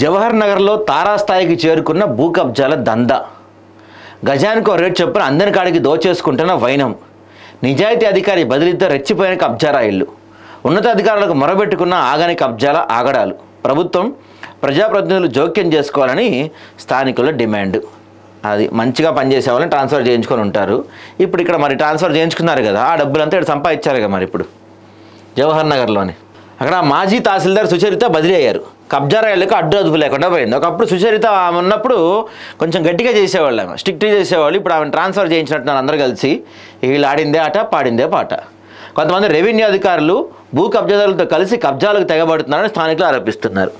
జవహర్ నగర్లో తారాస్థాయికి చేరుకున్న భూ కబ్జాల దందా. గజానికో రేటు చొప్పున అందరి కాడికి దోచేసుకుంటున్న వైనం. నిజాయితీ అధికారి బదిలీతో రెచ్చిపోయిన కబ్జారా ఇల్లు. ఉన్నతాధికారులకు మొరబెట్టుకున్న ఆగని కబ్జాల ఆగడాలు. ప్రభుత్వం ప్రజాప్రతినిధులు జోక్యం చేసుకోవాలని స్థానికుల డిమాండ్. అది మంచిగా పనిచేసే వాళ్ళని ట్రాన్స్ఫర్ చేయించుకొని ఉంటారు. ఇప్పుడు ఇక్కడ మరి ట్రాన్స్ఫర్ చేయించుకున్నారు కదా, ఆ డబ్బులంతా ఇక్కడ సంపాదించారు కదా. మరి ఇప్పుడు జవహర్ నగర్లోని అక్కడ మాజీ తహసీల్దార్ సుచరిత బదిలీ అయ్యారు. కబ్జా రైళ్లకు అడ్డు అదుపు లేకుండా పోయింది. ఒకప్పుడు సుచరిత ఆమె ఉన్నప్పుడు కొంచెం గట్టిగా చేసేవాళ్ళు, ఆమె స్ట్రిక్ట్గా చేసేవాళ్ళు. ఇప్పుడు ఆమెను ట్రాన్స్ఫర్ చేయించినట్టున్నారు అందరూ కలిసి. వీళ్ళు ఆడిందే ఆట, పాడిందే పాట. కొంతమంది రెవెన్యూ అధికారులు భూ కబ్జాదారులతో కలిసి కబ్జాలకు తెగబడుతున్నారని స్థానికులు ఆరోపిస్తున్నారు.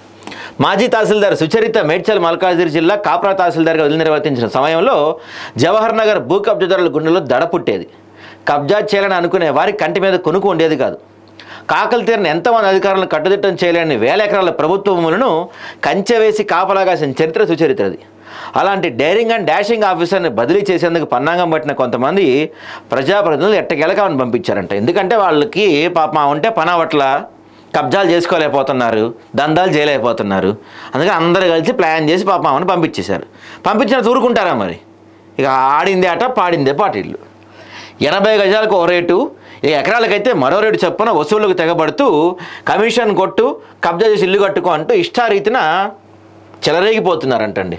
మాజీ తహసీల్దార్ సుచరిత మేడ్చల్ మల్కాజిగిరి జిల్లా కాప్రా తహసీల్దార్గా విధులు నిర్వర్తించిన సమయంలో జవహర్ నగర్ భూ కబ్జాదారుల గుండెలో దడ పుట్టేది. కబ్జా చేయాలని అనుకునే వారి కంటి మీద కొనుక్కు ఉండేది కాదు. కాకలు తీరిన ఎంతమంది అధికారులను కట్టుదిట్టం చేయలేని వేల ఎకరాల ప్రభుత్వ భూములను కంచె వేసి కాపలాగాసిన చరిత్ర సుచరిత్రది. అలాంటి డైరింగ్ అండ్ డాషింగ్ ఆఫీసర్ని బదిలీ చేసేందుకు పన్నాగం పట్టిన కొంతమంది ప్రజాప్రతినిధులు ఎట్టగెలకామని పంపించారంట. ఎందుకంటే వాళ్ళకి పాపం ఉంటే పనవట్ల కబ్జాలు చేసుకోలేకపోతున్నారు, దందాలు చేయలేకపోతున్నారు. అందుకని అందరూ కలిసి ప్లాన్ చేసి పాపం పంపించేశారు. పంపించిన ఊరుకుంటారా మరి? ఇక ఆడిందే ఆట, పాడిందే పాటిళ్ళు. 80 గజాలకు ఓ రేటు, ఎకరాలకైతే మరో రేటు చొప్పున వసూళ్లకు తెగబడుతూ కమిషన్ కొట్టు, కబ్జా చేసి ఇల్లు కట్టుకో అంటూ ఇష్టారీతిన చెలరేగిపోతున్నారంటండి.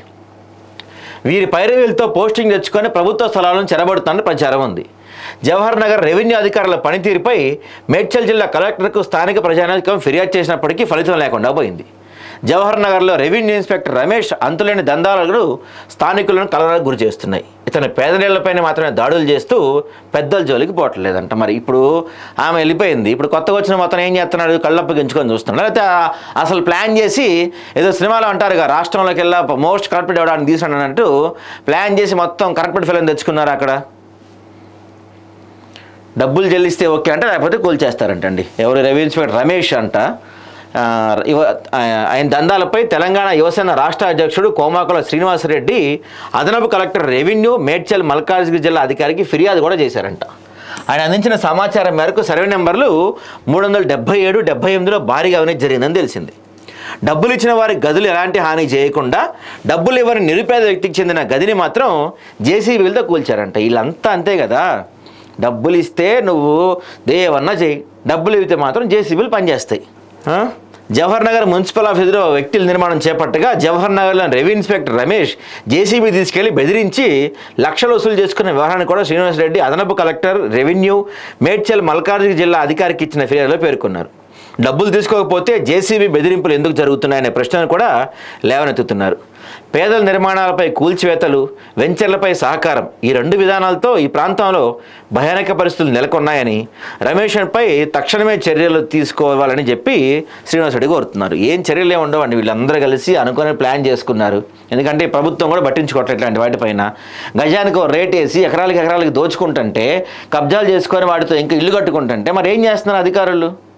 వీరి పైరవీలతో పోస్టింగ్ తెచ్చుకొని ప్రభుత్వ స్థలాలను చెరబడుతున్న ప్రచారం ఉంది. జవహర్ నగర్ రెవెన్యూ అధికారుల పనితీరుపై మేడ్చల్ జిల్లా కలెక్టర్కు స్థానిక ప్రజానాయకం ఫిర్యాదు చేసినప్పటికీ ఫలితం లేకుండా పోయింది. జవహర్ నగర్లో రెవెన్యూ ఇన్స్పెక్టర్ రమేష్ అంతులేని దందాలు స్థానికులను కలవరకు గురి చేస్తున్నాయి. ఇతను పేదరిళ్లపైన మాత్రమే దాడులు చేస్తూ పెద్దల జోలికి పోవట్లేదంట. మరి ఇప్పుడు ఆమె వెళ్ళిపోయింది. ఇప్పుడు కొత్తగా వచ్చిన మొత్తం ఏం చేస్తున్నాడు? కళ్ళప్పగించుకొని చూస్తున్నాడు. లేకపోతే అసలు ప్లాన్ చేసి ఏదో సినిమాలో అంటారుగా, రాష్ట్రంలోకి వెళ్ళా మోస్ట్ కరప్టెడ్ అవ్వడానికి తీసుకున్నాడు అన్నట్టు ప్లాన్ చేసి మొత్తం కరప్టెడ్ ఫిల్మ్ తెచ్చుకున్నారు. అక్కడ డబ్బులు చెల్లిస్తే ఓకే అంటే, లేకపోతే కూల్చేస్తారంటండి. ఎవరు? రెవెన్యూ ఇన్స్పెక్టర్ రమేష్ అంట. ఆయన దందాలపై తెలంగాణ యువసేన రాష్ట్ర అధ్యక్షుడు కోమాకుల శ్రీనివాసరెడ్డి అదనపు కలెక్టర్ రెవెన్యూ మేడ్చల్ మల్కాజిగిరి జిల్లా అధికారికి ఫిర్యాదు కూడా చేశారంట. ఆయన అందించిన సమాచారం మేరకు సర్వే నెంబర్లు 377, 78లో భారీగా అవినీతి జరిగిందని తెలిసింది. డబ్బులు ఇచ్చిన వారి గదులు ఎలాంటి హాని చేయకుండా డబ్బులు ఇవ్వని నిరుపేద వ్యక్తికి చెందిన గదిని మాత్రం జేసీబీలతో కూల్చారంట. వీళ్ళంతా అంతే కదా, డబ్బులు ఇస్తే నువ్వు దేవన్నా చేయి, డబ్బులు ఇవ్వితే మాత్రం జేసీబీలు పనిచేస్తాయి. జవహర్ నగర్ మున్సిపల్ ఆఫీసులో వ్యక్తుల నిర్మాణం చేపట్టగా జవహర్ నగర్లో రెవెన్యూ ఇన్స్పెక్టర్ రమేష్ జేసీబీ తీసుకెళ్లి బెదిరించి లక్షలు వసూలు చేసుకున్న వ్యవహారాన్ని కూడా శ్రీనివాసరెడ్డి అదనపు కలెక్టర్ రెవెన్యూ మేడ్చల్ మల్కాజిగిరి జిల్లా అధికారికి ఇచ్చిన ఫిర్యాదులో పేర్కొన్నారు. డబ్బులు తీసుకోకపోతే జేసీబీ బెదిరింపులు ఎందుకు జరుగుతున్నాయనే ప్రశ్నను కూడా లేవనెత్తుతున్నారు. పేదల నిర్మాణాలపై కూల్చివేతలు, వెంచర్లపై సహకారం, ఈ 2 విధానాలతో ఈ ప్రాంతంలో భయానక పరిస్థితులు నెలకొన్నాయని, రమేష్పై తక్షణమే చర్యలు తీసుకోవాలని చెప్పి శ్రీనివాసరెడ్డి కోరుతున్నారు. ఏం చర్యలు ఏమి ఉండవండి, వీళ్ళందరూ కలిసి అనుకుని ప్లాన్ చేసుకున్నారు. ఎందుకంటే ప్రభుత్వం కూడా పట్టించుకోవట్లేదు ఇట్లాంటి వాటిపైన. గజానికి రేట్ వేసి ఎకరాలకి దోచుకుంటుంటే, కబ్జాలు చేసుకొని వాటితో ఇంకా ఇల్లు కట్టుకుంటుంటే మరి ఏం చేస్తున్నారు అధికారులు?